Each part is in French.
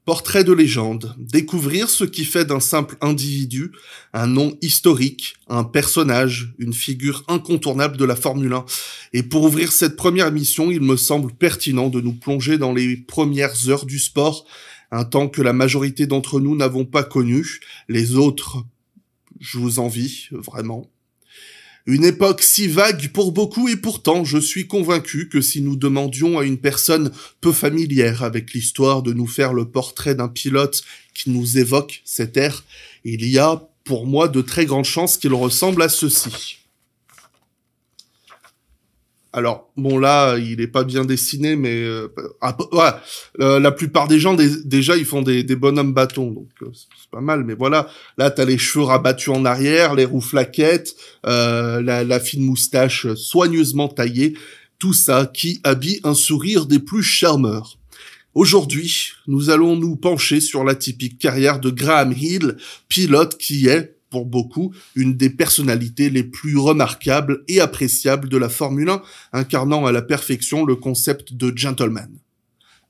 Portrait de légende, découvrir ce qui fait d'un simple individu un nom historique, un personnage, une figure incontournable de la Formule 1. Et pour ouvrir cette première émission, il me semble pertinent de nous plonger dans les premières heures du sport, un temps que la majorité d'entre nous n'avons pas connu. Les autres, je vous envie, vraiment. Une époque si vague pour beaucoup et pourtant je suis convaincu que si nous demandions à une personne peu familière avec l'histoire de nous faire le portrait d'un pilote qui nous évoque cette ère, il y a pour moi de très grandes chances qu'il ressemble à ceci. Alors, bon là, il est pas bien dessiné, mais la plupart des gens, déjà, ils font des bonhommes bâtons, donc c'est pas mal. Mais voilà, là, t'as les cheveux rabattus en arrière, les roues flaquettes, la fine moustache soigneusement taillée, tout ça qui habille un sourire des plus charmeurs. Aujourd'hui, nous allons nous pencher sur la typique carrière de Graham Hill, pilote qui est, pour beaucoup, une des personnalités les plus remarquables et appréciables de la Formule 1, incarnant à la perfection le concept de gentleman.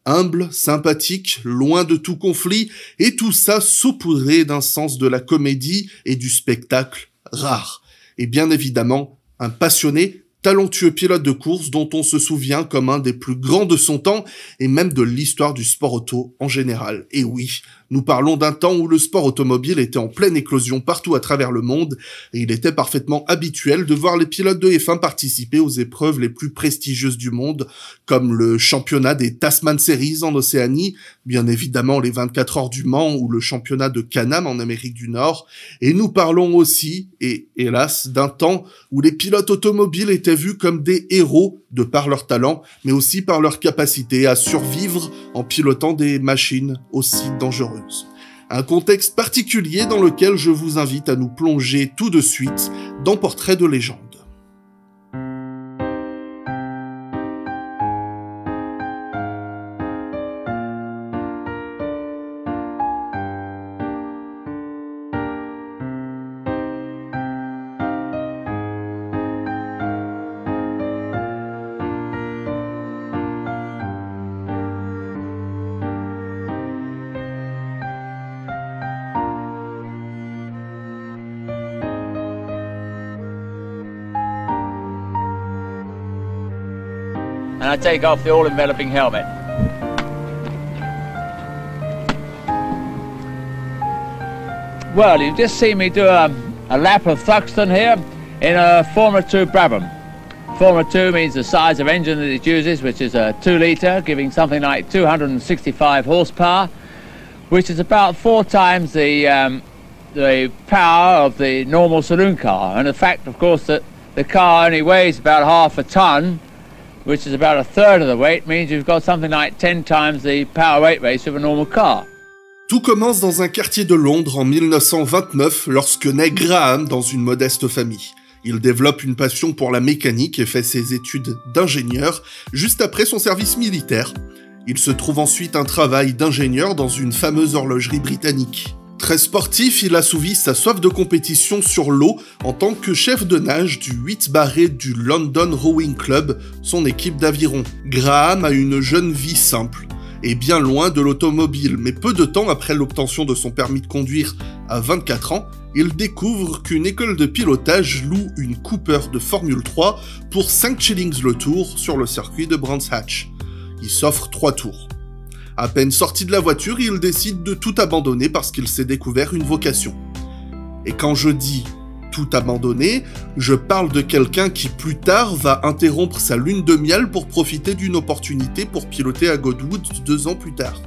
Humble, sympathique, loin de tout conflit, et tout ça saupoudré d'un sens de la comédie et du spectacle rare. Et bien évidemment, un passionné, talentueux pilote de course dont on se souvient comme un des plus grands de son temps et même de l'histoire du sport auto en général. Et oui, nous parlons d'un temps où le sport automobile était en pleine éclosion partout à travers le monde et il était parfaitement habituel de voir les pilotes de F1 participer aux épreuves les plus prestigieuses du monde, comme le championnat des Tasman Series en Océanie, bien évidemment les 24 heures du Mans ou le championnat de Can-Am en Amérique du Nord. Et nous parlons aussi, et hélas, d'un temps où les pilotes automobiles étaient vus comme des héros de par leur talent, mais aussi par leur capacité à survivre en pilotant des machines aussi dangereuses. Un contexte particulier dans lequel je vous invite à nous plonger tout de suite dans Portrait de légende. And I take off the all-enveloping helmet. Well, you've just seen me do a lap of Thruxton here in a Formula 2 Brabham. Formula 2 means the size of engine that it uses, which is a 2-litre, giving something like 265 horsepower, which is about 4 times the power of the normal saloon car. And the fact, of course, that the car only weighs about half a tonne, which is about a third of the weight, means you've got something like 10 times the power-weight ratio of a normal car. Tout commence dans un quartier de Londres en 1929 lorsque naît Graham dans une modeste famille. Il développe une passion pour la mécanique et fait ses études d'ingénieur juste après son service militaire. Il se trouve ensuite un travail d'ingénieur dans une fameuse horlogerie britannique. Très sportif, il assouvit sa soif de compétition sur l'eau en tant que chef de nage du 8 barré du London Rowing Club, son équipe d'aviron. Graham a une jeune vie simple et bien loin de l'automobile, mais peu de temps après l'obtention de son permis de conduire à 24 ans, il découvre qu'une école de pilotage loue une Cooper de Formule 3 pour 5 shillings le tour sur le circuit de Brands Hatch. Il s'offre 3 tours. À peine sorti de la voiture, il décide de tout abandonner parce qu'il s'est découvert une vocation. Et quand je dis tout abandonner, je parle de quelqu'un qui plus tard va interrompre sa lune de miel pour profiter d'une opportunité pour piloter à Goodwood 2 ans plus tard.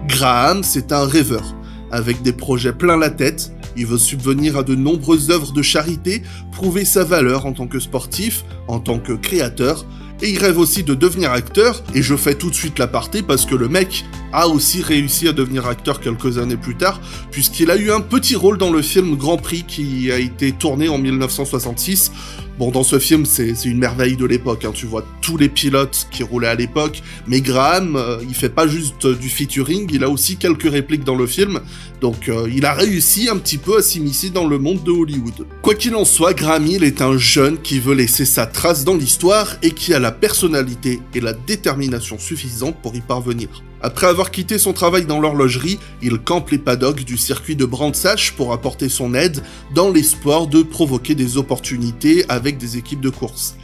Graham, c'est un rêveur, avec des projets plein la tête. Il veut subvenir à de nombreuses œuvres de charité, prouver sa valeur en tant que sportif, en tant que créateur, et il rêve aussi de devenir acteur, et je fais tout de suite l'aparté parce que le mec a aussi réussi à devenir acteur quelques années plus tard, puisqu'il a eu un petit rôle dans le film Grand Prix qui a été tourné en 1966. Bon, dans ce film, c'est une merveille de l'époque, hein. Tu vois tous les pilotes qui roulaient à l'époque, mais Graham, il fait pas juste du featuring, il a aussi quelques répliques dans le film, donc il a réussi un petit peu à s'immiscer dans le monde de Hollywood. Quoi qu'il en soit, Graham Hill est un jeune qui veut laisser sa trace dans l'histoire et qui a la personnalité et la détermination suffisantes pour y parvenir. Après avoir quitté son travail dans l'horlogerie, il campe les paddocks du circuit de Brands Hatch pour apporter son aide dans l'espoir de provoquer des opportunités avec des équipes de course.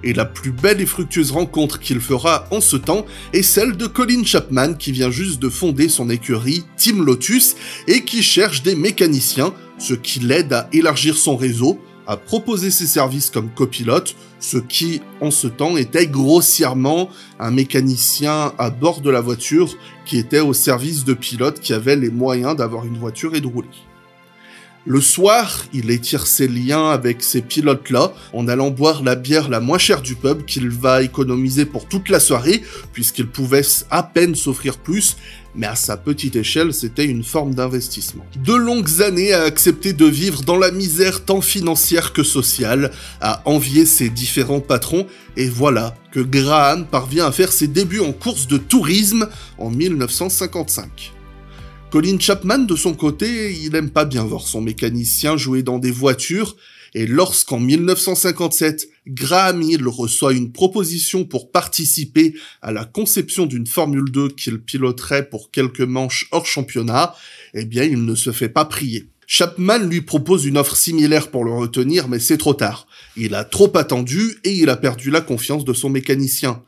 Et la plus belle et fructueuse rencontre qu'il fera en ce temps est celle de Colin Chapman qui vient juste de fonder son écurie Team Lotus et qui cherche des mécaniciens, ce qui l'aide à élargir son réseau, à proposer ses services comme copilote, ce qui, en ce temps, était grossièrement un mécanicien à bord de la voiture qui était au service de pilotes qui avaient les moyens d'avoir une voiture et de rouler. Le soir, il étire ses liens avec ces pilotes-là en allant boire la bière la moins chère du pub qu'il va économiser pour toute la soirée, puisqu'il pouvait à peine s'offrir plus, mais à sa petite échelle, c'était une forme d'investissement. De longues années à accepter de vivre dans la misère tant financière que sociale, à envier ses différents patrons, et voilà que Graham parvient à faire ses débuts en course de tourisme en 1955. Colin Chapman, de son côté, il aime pas bien voir son mécanicien jouer dans des voitures, et lorsqu'en 1957, Graham Hill reçoit une proposition pour participer à la conception d'une Formule 2 qu'il piloterait pour quelques manches hors championnat, eh bien il ne se fait pas prier. Chapman lui propose une offre similaire pour le retenir, mais c'est trop tard. Il a trop attendu et il a perdu la confiance de son mécanicien.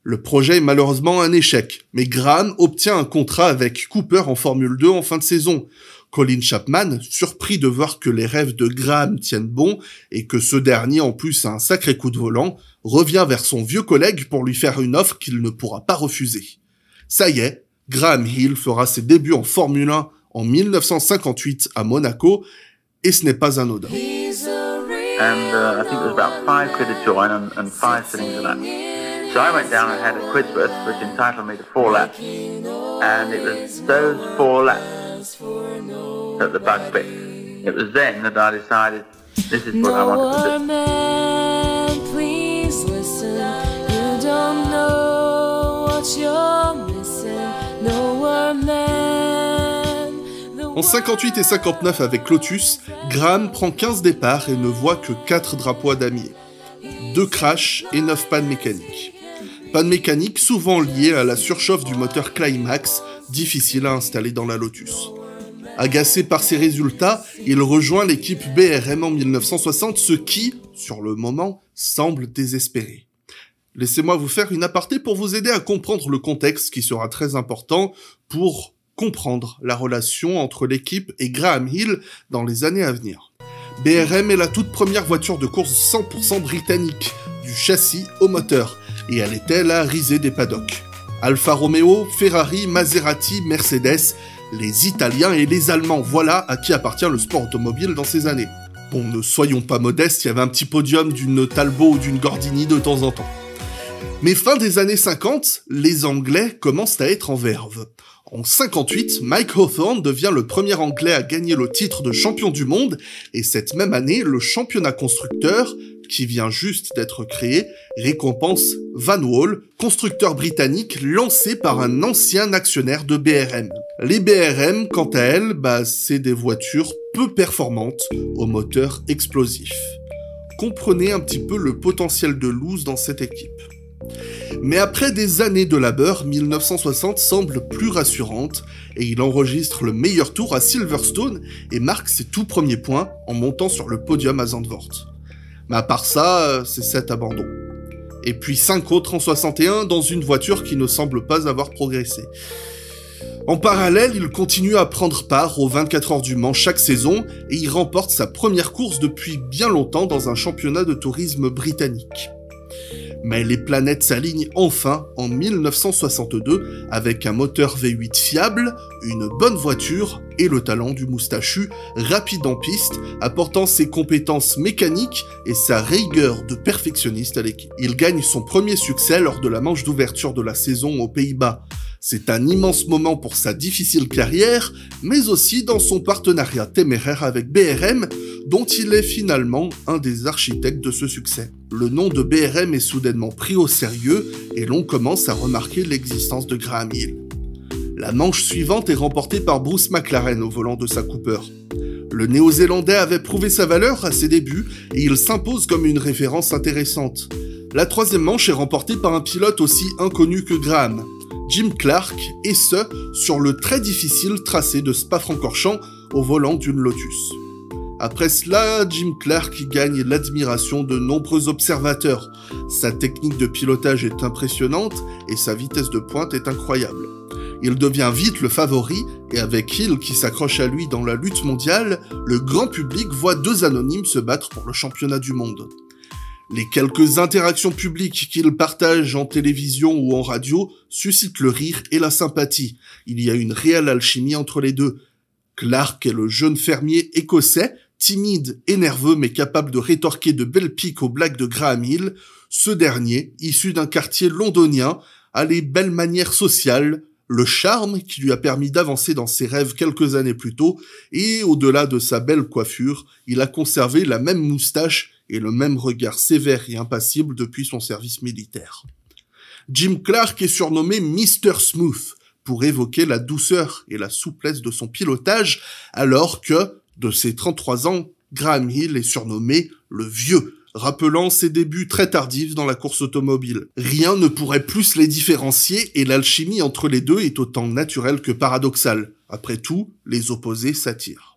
Le projet est malheureusement un échec, mais Graham obtient un contrat avec Cooper en Formule 2 en fin de saison. Colin Chapman, surpris de voir que les rêves de Graham tiennent bon et que ce dernier en plus a un sacré coup de volant, revient vers son vieux collègue pour lui faire une offre qu'il ne pourra pas refuser. Ça y est, Graham Hill fera ses débuts en Formule 1 en 1958 à Monaco, et ce n'est pas anodin. I think it was about £5 to join and 5 sittings in that. So I went down and had a quiz bus, which entitled me to 4 laps. And it was those 4 laps that the bug bit. It was then that I decided this is what I wanted to do. Man, please listen. You don't know what you're missing. Nowhere man. En 58 et 59 avec Lotus, Graham prend 15 départs et ne voit que 4 drapeaux à damier. 2 crashs et 9 pannes mécaniques. Panne mécanique souvent liée à la surchauffe du moteur Climax, difficile à installer dans la Lotus. Agacé par ces résultats, il rejoint l'équipe BRM en 1960, ce qui, sur le moment, semble désespéré. Laissez-moi vous faire une aparté pour vous aider à comprendre le contexte qui sera très important pour comprendre la relation entre l'équipe et Graham Hill dans les années à venir. BRM est la toute première voiture de course 100% britannique, du châssis au moteur, et elle était la risée des paddocks. Alfa Romeo, Ferrari, Maserati, Mercedes, les Italiens et les Allemands, voilà à qui appartient le sport automobile dans ces années. Bon, ne soyons pas modestes, il y avait un petit podium d'une Talbot ou d'une Gordini de temps en temps. Mais fin des années 50, les Anglais commencent à être en verve. En 58, Mike Hawthorn devient le premier Anglais à gagner le titre de champion du monde, et cette même année, le championnat constructeur, qui vient juste d'être créé, récompense Van Wall, constructeur britannique lancé par un ancien actionnaire de BRM. Les BRM, quant à elles, c'est des voitures peu performantes au moteur explosif. Comprenez un petit peu le potentiel de loose dans cette équipe. Mais après des années de labeur, 1960 semble plus rassurante et il enregistre le meilleur tour à Silverstone et marque ses tout premiers points en montant sur le podium à Zandvoort. Mais à part ça, c'est 7 abandons. Et puis 5 autres en 61 dans une voiture qui ne semble pas avoir progressé. En parallèle, il continue à prendre part aux 24 heures du Mans chaque saison et il remporte sa première course depuis bien longtemps dans un championnat de tourisme britannique. Mais les planètes s'alignent enfin en 1962 avec un moteur V8 fiable, une bonne voiture et le talent du moustachu, rapide en piste, apportant ses compétences mécaniques et sa rigueur de perfectionniste à l'équipe. Il gagne son premier succès lors de la manche d'ouverture de la saison aux Pays-Bas. C'est un immense moment pour sa difficile carrière, mais aussi dans son partenariat téméraire avec BRM, dont il est finalement un des architectes de ce succès. Le nom de BRM est soudainement pris au sérieux et l'on commence à remarquer l'existence de Graham Hill. La manche suivante est remportée par Bruce McLaren au volant de sa Cooper. Le Néo-Zélandais avait prouvé sa valeur à ses débuts et il s'impose comme une référence intéressante. La troisième manche est remportée par un pilote aussi inconnu que Graham. Jim Clark, et ce, sur le très difficile tracé de Spa-Francorchamps au volant d'une Lotus. Après cela, Jim Clark gagne l'admiration de nombreux observateurs. Sa technique de pilotage est impressionnante et sa vitesse de pointe est incroyable. Il devient vite le favori, et avec Hill qui s'accroche à lui dans la lutte mondiale, le grand public voit deux anonymes se battre pour le championnat du monde. Les quelques interactions publiques qu'il partage en télévision ou en radio suscitent le rire et la sympathie. Il y a une réelle alchimie entre les deux. Clark est le jeune fermier écossais, timide et nerveux mais capable de rétorquer de belles piques aux blagues de Graham Hill. Ce dernier, issu d'un quartier londonien, a les belles manières sociales, le charme qui lui a permis d'avancer dans ses rêves quelques années plus tôt, et au-delà de sa belle coiffure, il a conservé la même moustache et le même regard sévère et impassible depuis son service militaire. Jim Clark est surnommé Mr. Smooth, pour évoquer la douceur et la souplesse de son pilotage, alors que, de ses 33 ans, Graham Hill est surnommé le Vieux, rappelant ses débuts très tardifs dans la course automobile. Rien ne pourrait plus les différencier et l'alchimie entre les deux est autant naturelle que paradoxale. Après tout, les opposés s'attirent.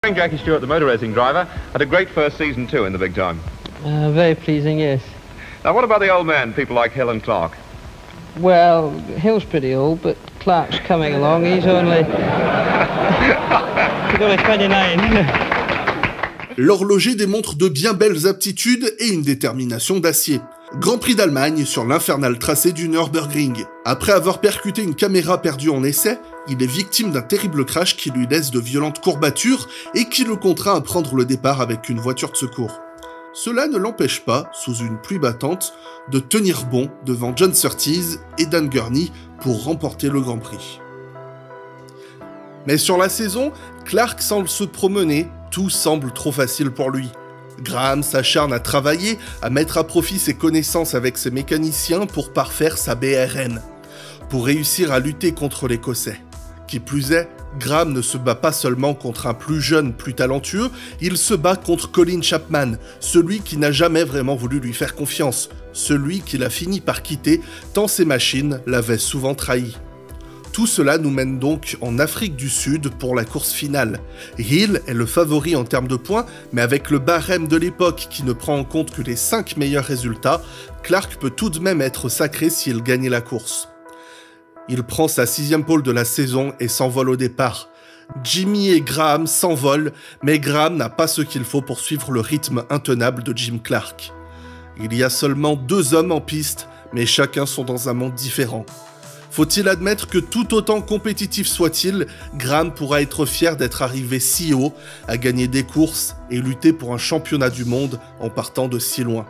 Jackie Stewart, the motor racing driver, had a great first season too in the big time. Very pleasing, yes. Now what about the old men, people like Hill and Clark? Well, Hill's pretty old, but Clark's coming along. He's only 29. L'horloger démontre de bien belles aptitudes et une détermination d'acier. Grand Prix d'Allemagne sur l'infernal tracé du Nürburgring. Après avoir percuté une caméra perdue en essai, il est victime d'un terrible crash qui lui laisse de violentes courbatures et qui le contraint à prendre le départ avec une voiture de secours. Cela ne l'empêche pas, sous une pluie battante, de tenir bon devant John Surtees et Dan Gurney pour remporter le Grand Prix. Mais sur la saison, Clark semble se promener, tout semble trop facile pour lui. Graham s'acharne à travailler, à mettre à profit ses connaissances avec ses mécaniciens pour parfaire sa BRM, pour réussir à lutter contre l'Écossais. Qui plus est, Graham ne se bat pas seulement contre un plus jeune, plus talentueux, il se bat contre Colin Chapman, celui qui n'a jamais vraiment voulu lui faire confiance, celui qu'il a fini par quitter tant ses machines l'avaient souvent trahi. Tout cela nous mène donc en Afrique du Sud pour la course finale. Hill est le favori en termes de points, mais avec le barème de l'époque qui ne prend en compte que les 5 meilleurs résultats, Clark peut tout de même être sacré s'il gagne la course. Il prend sa 6e pole de la saison et s'envole au départ. Jimmy et Graham s'envolent, mais Graham n'a pas ce qu'il faut pour suivre le rythme intenable de Jim Clark. Il y a seulement 2 hommes en piste, mais chacun sont dans un monde différent. Faut-il admettre que tout autant compétitif soit-il, Graham pourra être fier d'être arrivé si haut, à gagner des courses et lutter pour un championnat du monde en partant de si loin.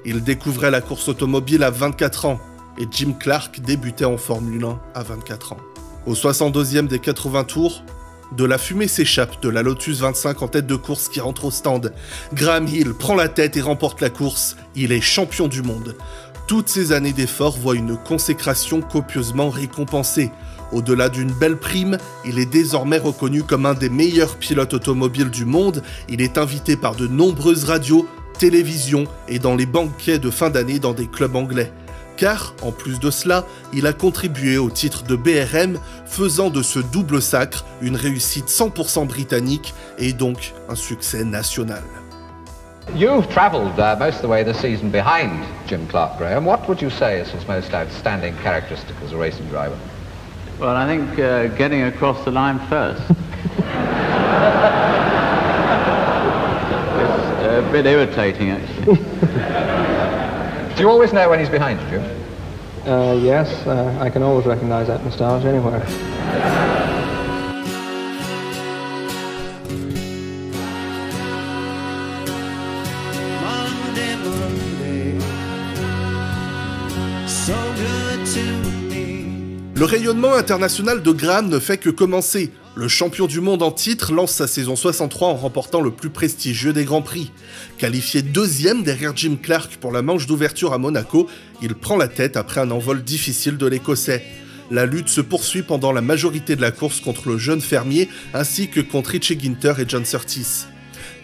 Il découvrait la course automobile à 24 ans, et Jim Clark débutait en Formule 1 à 24 ans. Au 62e des 80 tours, de la fumée s'échappe de la Lotus 25 en tête de course qui rentre au stand. Graham Hill prend la tête et remporte la course, il est champion du monde. Toutes ces années d'efforts voient une consécration copieusement récompensée. Au-delà d'une belle prime, il est désormais reconnu comme un des meilleurs pilotes automobiles du monde. Il est invité par de nombreuses radios, télévisions et dans les banquets de fin d'année dans des clubs anglais. Car, en plus de cela, il a contribué au titre de BRM, faisant de ce double sacre une réussite 100% britannique et donc un succès national. You've travelled most of the way this season behind Jim Clark, Graham. What would you say is his most outstanding characteristic as a racing driver? Well, I think getting across the line first. It's a bit irritating, actually. Do you always know when he's behind you, Jim? Yes, I can always recognise that moustache anywhere. Le rayonnement international de Graham ne fait que commencer. Le champion du monde en titre lance sa saison 63 en remportant le plus prestigieux des Grands Prix. Qualifié 2e derrière Jim Clark pour la manche d'ouverture à Monaco, il prend la tête après un envol difficile de l'Écossais. La lutte se poursuit pendant la majorité de la course contre le jeune fermier ainsi que contre Richie Ginter et John Surtees.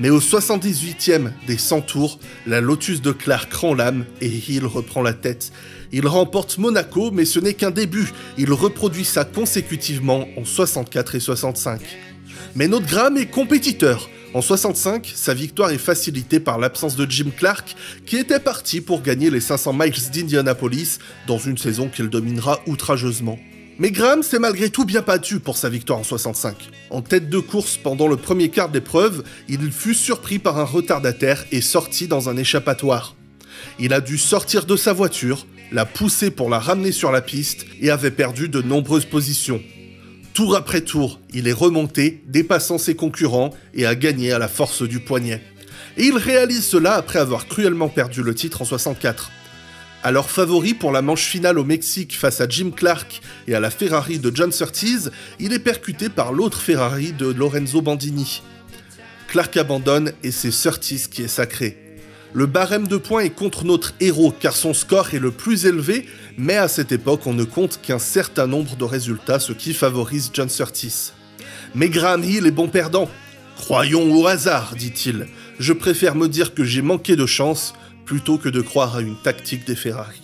Mais au 78e des 100 tours, la Lotus de Clark rend l'âme et Hill reprend la tête. Il remporte Monaco, mais ce n'est qu'un début. Il reproduit ça consécutivement en 64 et 65. Mais notre Graham est compétiteur. En 65, sa victoire est facilitée par l'absence de Jim Clark, qui était parti pour gagner les 500 miles d'Indianapolis dans une saison qu'il dominera outrageusement. Mais Graham s'est malgré tout bien battu pour sa victoire en 65. En tête de course pendant le premier quart d'épreuve, il fut surpris par un retardataire et sorti dans un échappatoire. Il a dû sortir de sa voiture, la pousser pour la ramener sur la piste et avait perdu de nombreuses positions. Tour après tour, il est remonté, dépassant ses concurrents et a gagné à la force du poignet. Et il réalise cela après avoir cruellement perdu le titre en 64. Alors favori pour la manche finale au Mexique face à Jim Clark et à la Ferrari de John Surtees, il est percuté par l'autre Ferrari de Lorenzo Bandini. Clark abandonne et c'est Surtees qui est sacré. Le barème de points est contre notre héros car son score est le plus élevé, mais à cette époque on ne compte qu'un certain nombre de résultats, ce qui favorise John Surtees. Mais Graham Hill est bon perdant. Croyons au hasard, dit-il. Je préfère me dire que j'ai manqué de chance plutôt que de croire à une tactique des Ferrari.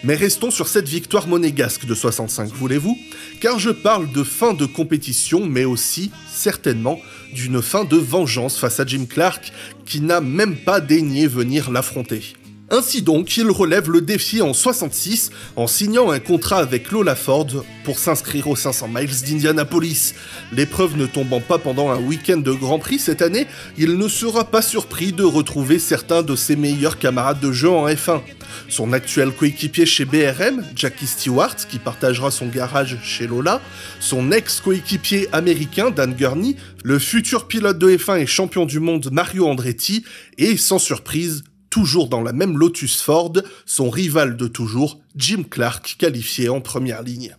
Mais restons sur cette victoire monégasque de 65, voulez-vous? Car je parle de fin de compétition, mais aussi, certainement, d'une fin de vengeance face à Jim Clark, qui n'a même pas daigné venir l'affronter. Ainsi donc, il relève le défi en 66 en signant un contrat avec Lola Ford pour s'inscrire aux 500 miles d'Indianapolis. L'épreuve ne tombant pas pendant un week-end de Grand Prix cette année, il ne sera pas surpris de retrouver certains de ses meilleurs camarades de jeu en F1. Son actuel coéquipier chez BRM, Jackie Stewart, qui partagera son garage chez Lola, son ex-coéquipier américain Dan Gurney, le futur pilote de F1 et champion du monde Mario Andretti, et sans surprise, toujours dans la même Lotus Ford, son rival de toujours, Jim Clark, qualifié en première ligne.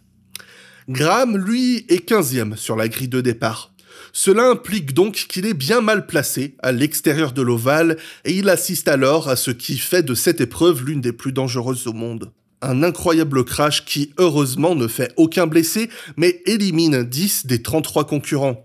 Graham, lui, est 15e sur la grille de départ. Cela implique donc qu'il est bien mal placé à l'extérieur de l'ovale et il assiste alors à ce qui fait de cette épreuve l'une des plus dangereuses au monde. Un incroyable crash qui, heureusement, ne fait aucun blessé, mais élimine 10 des 33 concurrents.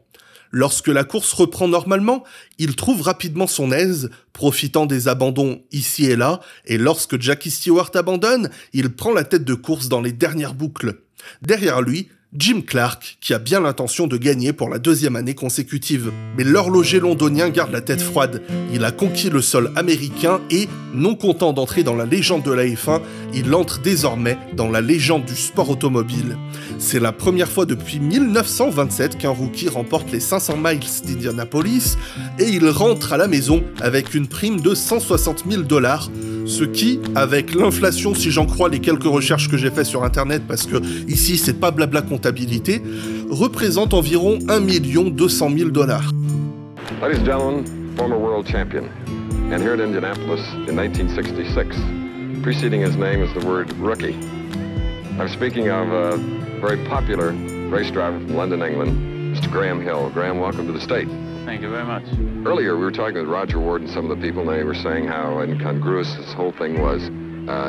Lorsque la course reprend normalement, il trouve rapidement son aise, profitant des abandons ici et là, et lorsque Jackie Stewart abandonne, il prend la tête de course dans les dernières boucles. Derrière lui, Jim Clark, qui a bien l'intention de gagner pour la deuxième année consécutive. Mais l'horloger londonien garde la tête froide. Il a conquis le sol américain et, non content d'entrer dans la légende de la F1, il entre désormais dans la légende du sport automobile. C'est la première fois depuis 1927 qu'un rookie remporte les 500 miles d'Indianapolis et il rentre à la maison avec une prime de 160 000 $, ce qui, avec l'inflation, si j'en crois les quelques recherches que j'ai faites sur internet, parce que ici c'est pas blabla comptabilité, représente environ 1 200 000 $. Ladies and gentlemen, former world champion, and here at Indianapolis in 1966, preceding his name is the word rookie. I'm speaking of a very popular race driver from London, England, Mr. Graham Hill. Graham, welcome to the state. Thank you very much. Earlier, we were talking with Roger Ward and some of the people, and they were saying how incongruous this whole thing was.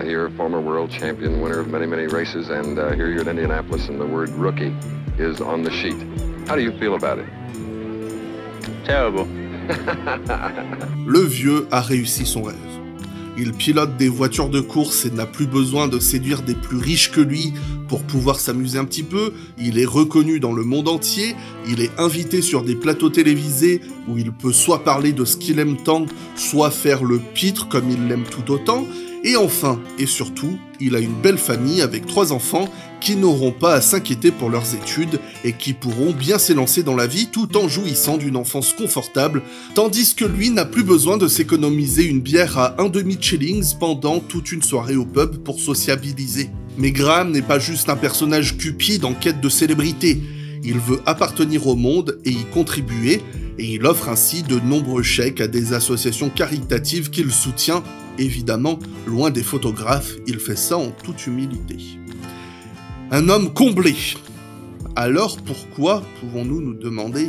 Here, former world champion, winner of many, many races, and here you're at Indianapolis, and the word rookie is on the sheet. How do you feel about it? Terrible. Le vieux a réussi son rêve. Il pilote des voitures de course et n'a plus besoin de séduire des plus riches que lui pour pouvoir s'amuser un petit peu. Il est reconnu dans le monde entier, il est invité sur des plateaux télévisés où il peut soit parler de ce qu'il aime tant, soit faire le pitre comme il l'aime tout autant. Et enfin, et surtout, il a une belle famille avec 3 enfants qui n'auront pas à s'inquiéter pour leurs études et qui pourront bien s'élancer dans la vie tout en jouissant d'une enfance confortable, tandis que lui n'a plus besoin de s'économiser une bière à 1,5 shillings pendant toute une soirée au pub pour sociabiliser. Mais Graham n'est pas juste un personnage cupide en quête de célébrité. Il veut appartenir au monde et y contribuer, et il offre ainsi de nombreux chèques à des associations caritatives qu'il soutient. Évidemment, loin des photographes, il fait ça en toute humilité. Un homme comblé. Alors pourquoi, pouvons-nous nous demander,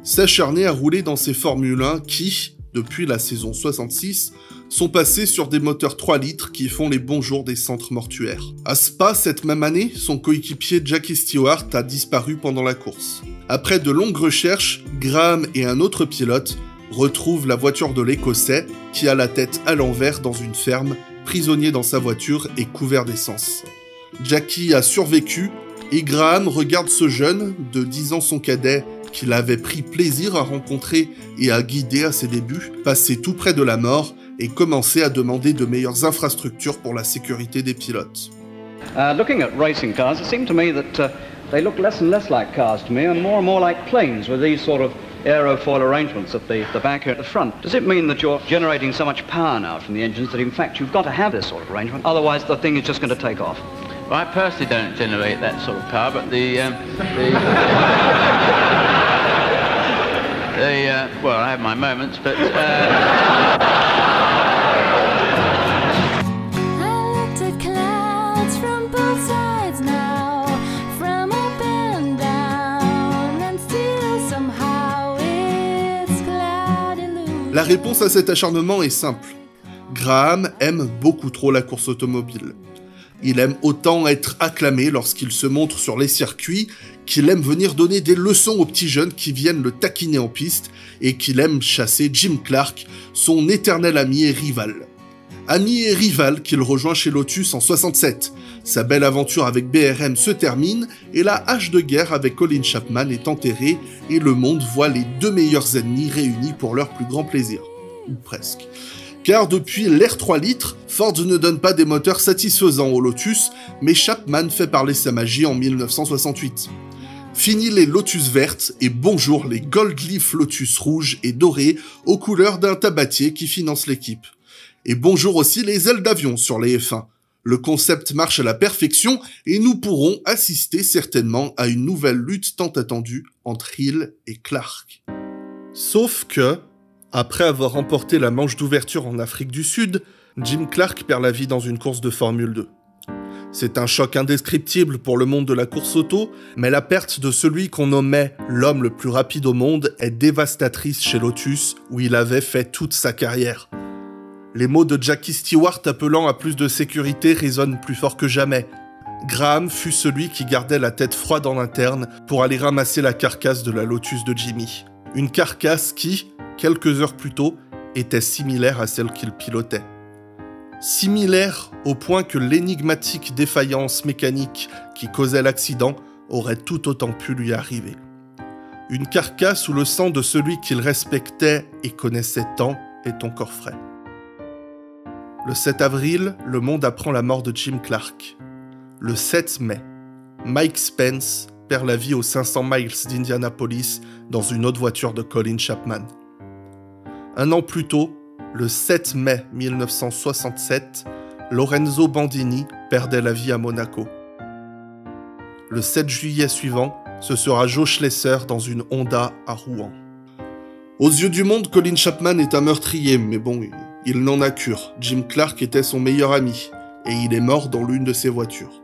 s'acharner à rouler dans ces Formule 1 qui, depuis la saison 66, sont passés sur des moteurs 3 litres qui font les bons jours des centres mortuaires. À Spa, cette même année, son coéquipier Jackie Stewart a disparu pendant la course. Après de longues recherches, Graham et un autre pilote retrouve la voiture de l'Écossais qui a la tête à l'envers dans une ferme, prisonnier dans sa voiture et couvert d'essence. Jackie a survécu et Graham regarde ce jeune, de 10 ans son cadet, qu'il avait pris plaisir à rencontrer et à guider à ses débuts, passer tout près de la mort et commencer à demander de meilleures infrastructures pour la sécurité des pilotes. Looking at racing cars, it seemed to me that they look less and less like cars to me and more like planes with these sort of aerofoil arrangements at the back here at the front. Does it mean that you're generating so much power now from the engines that in fact you've got to have this sort of arrangement, otherwise the thing is just going to take off? Well, I personally don't generate that sort of power, but well, I have my moments, but La réponse à cet acharnement est simple. Graham aime beaucoup trop la course automobile. Il aime autant être acclamé lorsqu'il se montre sur les circuits, qu'il aime venir donner des leçons aux petits jeunes qui viennent le taquiner en piste, et qu'il aime chasser Jim Clark, son éternel ami et rival. Ami et rival qu'il rejoint chez Lotus en 67. Sa belle aventure avec BRM se termine, et la hache de guerre avec Colin Chapman est enterrée, et le monde voit les deux meilleurs ennemis réunis pour leur plus grand plaisir. Ou presque. Car depuis l'Air 3 litres, Ford ne donne pas des moteurs satisfaisants au Lotus, mais Chapman fait parler sa magie en 1968. Fini les Lotus vertes et bonjour les Gold Leaf Lotus rouges et dorés aux couleurs d'un tabatier qui finance l'équipe. Et bonjour aussi les ailes d'avion sur les F1. Le concept marche à la perfection et nous pourrons assister certainement à une nouvelle lutte tant attendue entre Hill et Clark. Sauf que, après avoir remporté la manche d'ouverture en Afrique du Sud, Jim Clark perd la vie dans une course de Formule 2. C'est un choc indescriptible pour le monde de la course auto, mais la perte de celui qu'on nommait l'homme le plus rapide au monde est dévastatrice chez Lotus, où il avait fait toute sa carrière. Les mots de Jackie Stewart appelant à plus de sécurité résonnent plus fort que jamais. Graham fut celui qui gardait la tête froide en interne pour aller ramasser la carcasse de la Lotus de Jimmy. Une carcasse qui, quelques heures plus tôt, était similaire à celle qu'il pilotait. Similaire au point que l'énigmatique défaillance mécanique qui causait l'accident aurait tout autant pu lui arriver. Une carcasse où le sang de celui qu'il respectait et connaissait tant est encore frais. Le 7 avril, le monde apprend la mort de Jim Clark. Le 7 mai, Mike Spence perd la vie aux 500 miles d'Indianapolis dans une autre voiture de Colin Chapman. Un an plus tôt, le 7 mai 1967, Lorenzo Bandini perdait la vie à Monaco. Le 7 juillet suivant, ce sera Joe Schlesser dans une Honda à Rouen. Aux yeux du monde, Colin Chapman est un meurtrier, mais bon, il n'en a cure. Jim Clark était son meilleur ami, et il est mort dans l'une de ses voitures.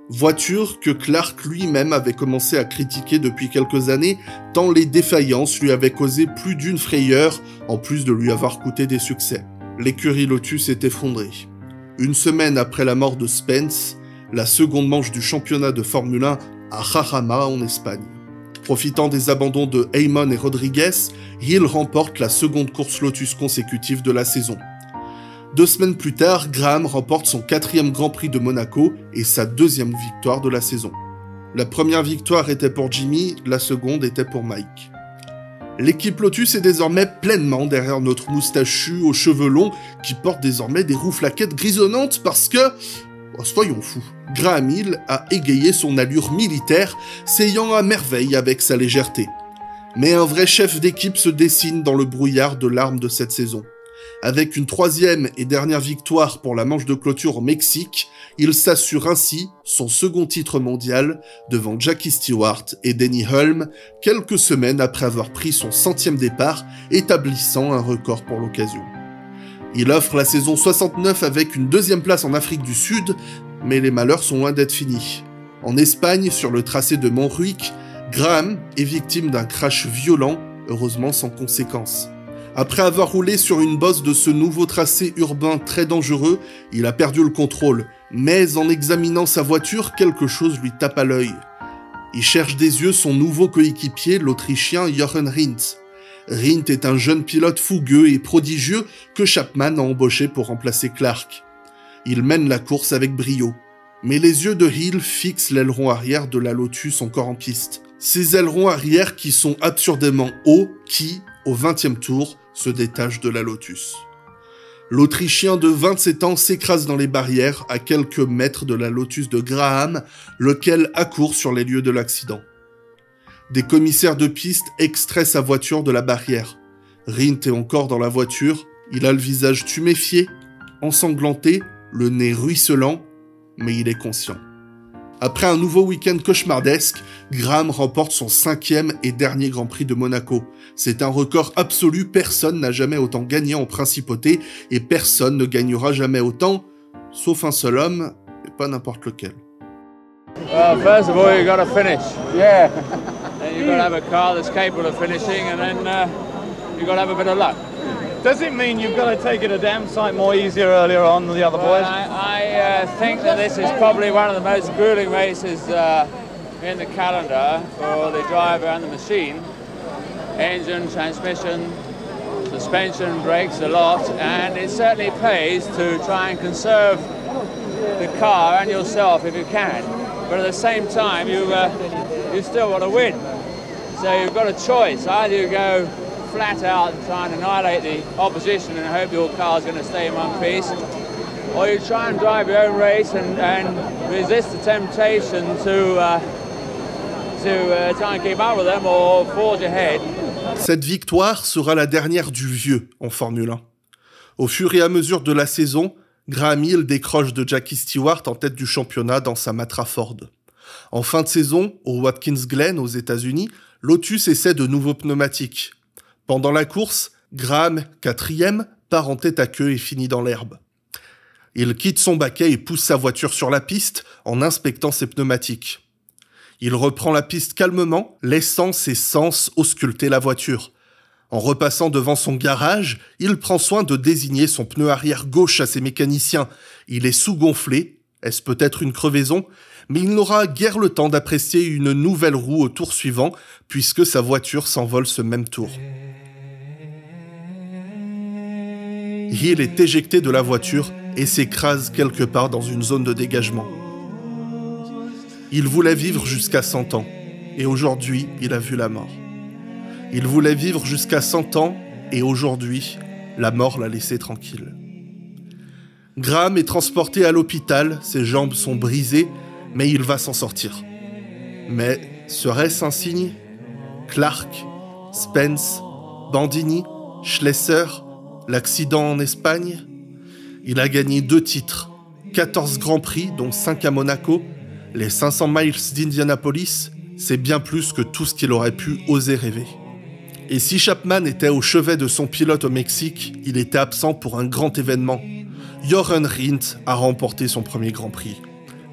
Voiture que Clark lui-même avait commencé à critiquer depuis quelques années, tant les défaillances lui avaient causé plus d'une frayeur, en plus de lui avoir coûté des succès. L'écurie Lotus est effondrée. Une semaine après la mort de Spence, la seconde manche du championnat de Formule 1 à Jarama en Espagne. Profitant des abandons de Heyman et Rodriguez, Hill remporte la seconde course Lotus consécutive de la saison. 2 semaines plus tard, Graham remporte son 4e Grand Prix de Monaco et sa 2e victoire de la saison. La première victoire était pour Jimmy, la seconde était pour Mike. L'équipe Lotus est désormais pleinement derrière notre moustachu aux cheveux longs qui porte désormais des rouflaquettes grisonnantes parce que... Oh, soyons fous. Graham Hill a égayé son allure militaire, s'ayant à merveille avec sa légèreté. Mais un vrai chef d'équipe se dessine dans le brouillard de l'arme de cette saison. Avec une 3e et dernière victoire pour la manche de clôture au Mexique, il s'assure ainsi son second titre mondial devant Jackie Stewart et Denny Hulme, quelques semaines après avoir pris son 100e départ, établissant un record pour l'occasion. Il offre la saison 69 avec une 2e place en Afrique du Sud, mais les malheurs sont loin d'être finis. En Espagne, sur le tracé de Montjuïc, Graham est victime d'un crash violent, heureusement sans conséquences. Après avoir roulé sur une bosse de ce nouveau tracé urbain très dangereux, il a perdu le contrôle, mais en examinant sa voiture, quelque chose lui tape à l'œil. Il cherche des yeux son nouveau coéquipier, l'Autrichien Jochen Rindt. Rint est un jeune pilote fougueux et prodigieux que Chapman a embauché pour remplacer Clark. Il mène la course avec brio. Mais les yeux de Hill fixent l'aileron arrière de la Lotus encore en piste. Ces ailerons arrière qui sont absurdément hauts, qui, au 20e tour, se détachent de la Lotus. L'Autrichien de 27 ans s'écrase dans les barrières à quelques mètres de la Lotus de Graham, lequel accourt sur les lieux de l'accident. Des commissaires de piste extraient sa voiture de la barrière. Rint est encore dans la voiture, il a le visage tuméfié, ensanglanté, le nez ruisselant, mais il est conscient. Après un nouveau week-end cauchemardesque, Graham remporte son 5e et dernier Grand Prix de Monaco. C'est un record absolu, personne n'a jamais autant gagné en principauté, et personne ne gagnera jamais autant, sauf un seul homme, et pas n'importe lequel. Well, first of all, you got to finish. Yeah. Then you got to have a car that's capable of finishing, and then you got to have a bit of luck. Does it mean you've got to take it a damn sight more easier earlier on than the other boys? I think that this is probably one of the most grueling races in the calendar for the driver and the machine. Engine, transmission, suspension, brakes, a lot, and it certainly pays to try and conserve the car and yourself if you can. But at the same time, you still want to win. So you've got a choice. Either you go flat out and try and annihilate the opposition and hope your car's going to stay in one piece, or you try and drive your own race and resist the temptation to try and keep up with them or forge ahead. Cette victoire sera la dernière du vieux en Formule 1. Au fur et à mesure de la saison, Graham Hill décroche de Jackie Stewart en tête du championnat dans sa Matra Ford. En fin de saison, au Watkins Glen aux États-Unis, Lotus essaie de nouveaux pneumatiques. Pendant la course, Graham, 4e, part en tête à queue et finit dans l'herbe. Il quitte son baquet et pousse sa voiture sur la piste en inspectant ses pneumatiques. Il reprend la piste calmement, laissant ses sens ausculter la voiture. En repassant devant son garage, il prend soin de désigner son pneu arrière gauche à ses mécaniciens. Il est sous-gonflé, est-ce peut-être une crevaison ? Mais il n'aura guère le temps d'apprécier une nouvelle roue au tour suivant, puisque sa voiture s'envole ce même tour. Hill est éjecté de la voiture et s'écrase quelque part dans une zone de dégagement. Il voulait vivre jusqu'à 100 ans, et aujourd'hui, il a vu la mort. Il voulait vivre jusqu'à 100 ans, et aujourd'hui, la mort l'a laissé tranquille. Graham est transporté à l'hôpital, ses jambes sont brisées, mais il va s'en sortir. Mais serait-ce un signe ? Clark, Spence, Bandini, Schlesser, l'accident en Espagne ? Il a gagné 2 titres, 14 Grands Prix, dont 5 à Monaco, les 500 miles d'Indianapolis, c'est bien plus que tout ce qu'il aurait pu oser rêver. Et si Chapman était au chevet de son pilote au Mexique, il était absent pour un grand événement. Jochen Rindt a remporté son premier Grand Prix.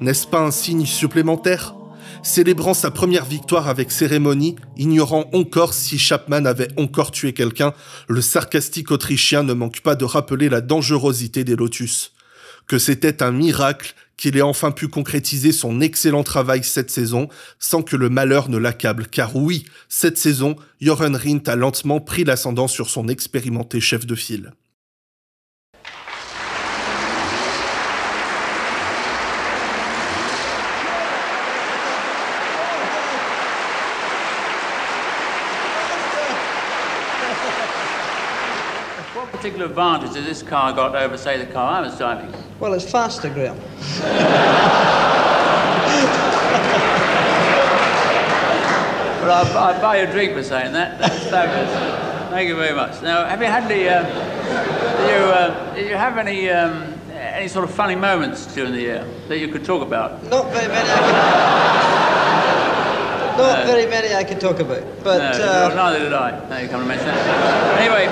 N'est-ce pas un signe supplémentaire ? Célébrant sa première victoire avec cérémonie, ignorant encore si Chapman avait encore tué quelqu'un, le sarcastique Autrichien ne manque pas de rappeler la dangerosité des Lotus. Que c'était un miracle qu'il ait enfin pu concrétiser son excellent travail cette saison sans que le malheur ne l'accable. Car oui, cette saison, Jochen Rindt a lentement pris l'ascendant sur son expérimenté chef de file. What particular advantage has this car got over, say, the car I was driving? Well, it's faster, Graham. Well, I'll buy you a drink for saying that. That's fabulous. Thank you very much. Now, have you had any? Did you have any sort of funny moments during the year that you could talk about? Not very many. Not very many I can talk about. But no, neither did I. Now you come to mention that. Anyway,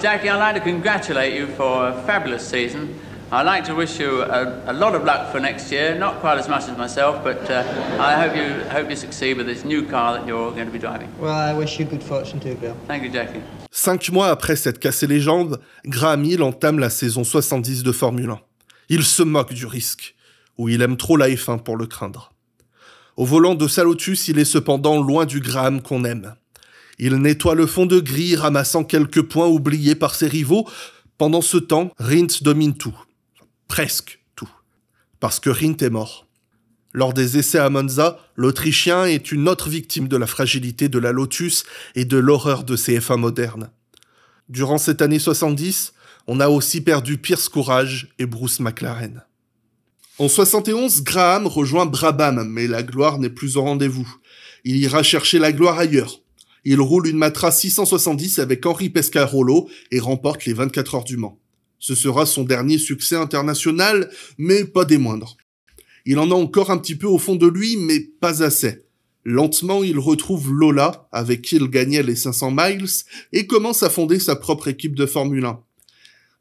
Jackie, I'd like to congratulate you for a fabulous season. I'd like to wish you a lot of luck for next year. Not quite as much as myself, but I hope you succeed with this new car that you're going to be driving. well, I wish you good fortune too, Graham. Thank you, Jackie. 5 mois après s'être cassé les jambes, Graham Hill entame la saison 70 de Formule 1. Il se moque du risque, ou il aime trop la F1 pour le craindre. Au volant de sa Lotus, il est cependant loin du Graham qu'on aime. Il nettoie le fond de grille, ramassant quelques points oubliés par ses rivaux. Pendant ce temps, Rindt domine tout. Presque tout. Parce que Rindt est mort. Lors des essais à Monza, l'Autrichien est une autre victime de la fragilité de la Lotus et de l'horreur de ces F1 modernes. Durant cette année 70, on a aussi perdu Pierce Courage et Bruce McLaren. En 71, Graham rejoint Brabham, mais la gloire n'est plus au rendez-vous. Il ira chercher la gloire ailleurs. Il roule une Matra 670 avec Henri Pescarolo et remporte les 24 heures du Mans. Ce sera son dernier succès international, mais pas des moindres. Il en a encore un petit peu au fond de lui, mais pas assez. Lentement, il retrouve Lola, avec qui il gagnait les 500 miles, et commence à fonder sa propre équipe de Formule 1.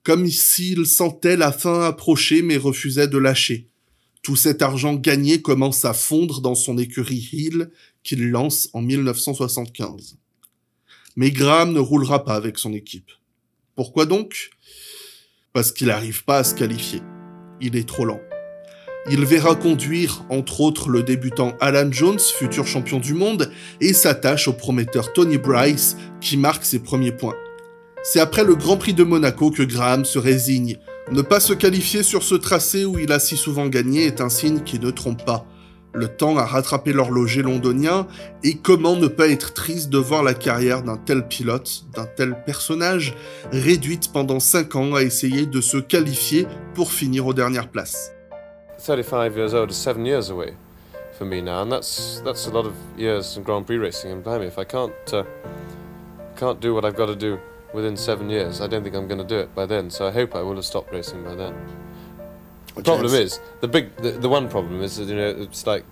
Comme s'il sentait la fin approcher, mais refusait de lâcher. Tout cet argent gagné commence à fondre dans son écurie Hill, qu'il lance en 1975. Mais Graham ne roulera pas avec son équipe. Pourquoi donc ? Parce qu'il n'arrive pas à se qualifier. Il est trop lent. Il verra conduire, entre autres, le débutant Alan Jones, futur champion du monde, et s'attache au prometteur Tony Bryce, qui marque ses premiers points. C'est après le Grand Prix de Monaco que Graham se résigne. Ne pas se qualifier sur ce tracé où il a si souvent gagné est un signe qui ne trompe pas. Le temps a rattrapé l'horloger londonien, et comment ne pas être triste de voir la carrière d'un tel pilote, d'un tel personnage, réduite pendant 5 ans à essayer de se qualifier pour finir aux dernières places. 35 years old is 7 years away for me now, and that's a lot of years in Grand Prix racing. And blimey, if I can't do what I've got to do within 7 years, I don't think I'm going to do it by then. So I hope I will have stopped racing by then. The problem is the one problem is that, you know, it's like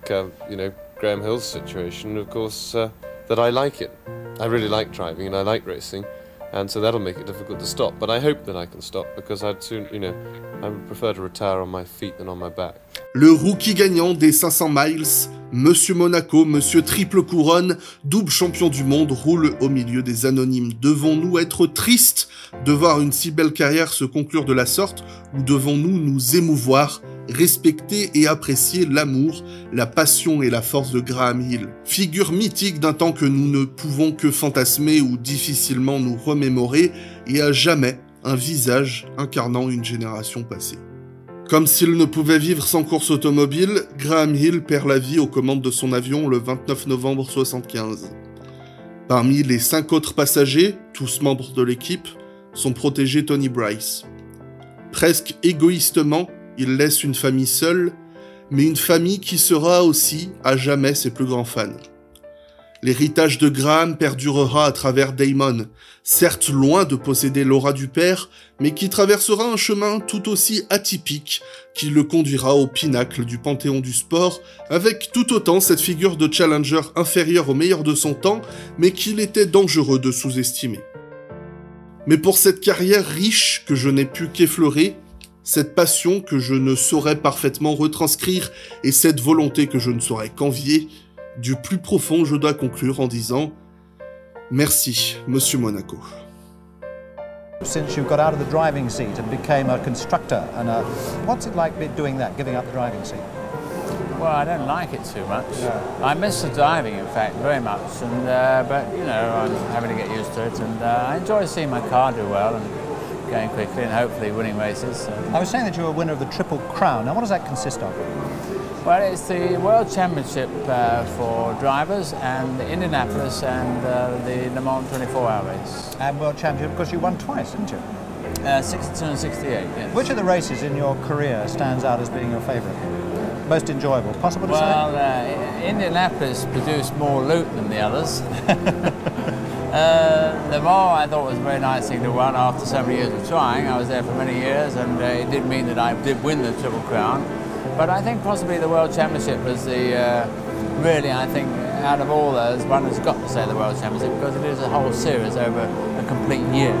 you know, Graham Hill's situation. Of course, that I like it. I really like driving and I like racing, and so that'll make it difficult to stop. But I hope that I can stop because I'd soon, you know, I would prefer to retire on my feet than on my back. Le rookie gagnant des 500 miles, Monsieur Monaco, Monsieur Triple Couronne, double champion du monde, roule au milieu des anonymes. Devons-nous être tristes de voir une si belle carrière se conclure de la sorte, ou devons-nous nous émouvoir, respecter et apprécier l'amour, la passion et la force de Graham Hill, figure mythique d'un temps que nous ne pouvons que fantasmer ou difficilement nous remémorer, et à jamais un visage incarnant une génération passée. Comme s'il ne pouvait vivre sans course automobile, Graham Hill perd la vie aux commandes de son avion le 29 novembre 1975. Parmi les 5 autres passagers, tous membres de l'équipe, son protégé Tony Bryce. Presque égoïstement, il laisse une famille seule, mais une famille qui sera aussi, à jamais, ses plus grands fans. L'héritage de Graham perdurera à travers Damon, certes loin de posséder l'aura du père, mais qui traversera un chemin tout aussi atypique qui le conduira au pinacle du panthéon du sport, avec tout autant cette figure de challenger inférieur au meilleur de son temps, mais qu'il était dangereux de sous-estimer. Mais pour cette carrière riche que je n'ai pu qu'effleurer, cette passion que je ne saurais parfaitement retranscrire et cette volonté que je ne saurais qu'envier, du plus profond, je dois conclure en disant « Merci, Monsieur Monaco ». Since you got out of the driving seat and became a constructor, and what's it like doing that, giving up the driving seat? Well, I don't like it too much. No. I miss the driving, in fact, very much. And but you know, I'm having to get used to it. And I enjoy seeing my car do well and going quickly and hopefully winning races. So. I was saying that you were a winner of the Triple Crown. Now, what does that consist of? Well, it's the World Championship for drivers and Indianapolis and the Le Mans 24-hour race. And World Championship, because you won twice, didn't you? 62 and 68, yes. Which of the races in your career stands out as being your favourite? Most enjoyable, possible to say? Well, Indianapolis produced more loot than the others. Le Mans I thought was a very nice thing to run after so many years of trying. I was there for many years and it did mean that I did win the Triple Crown. But I think possibly the World Championship was the, really I think, out of all those, one has got to say the World Championship because it is a whole series over a complete year.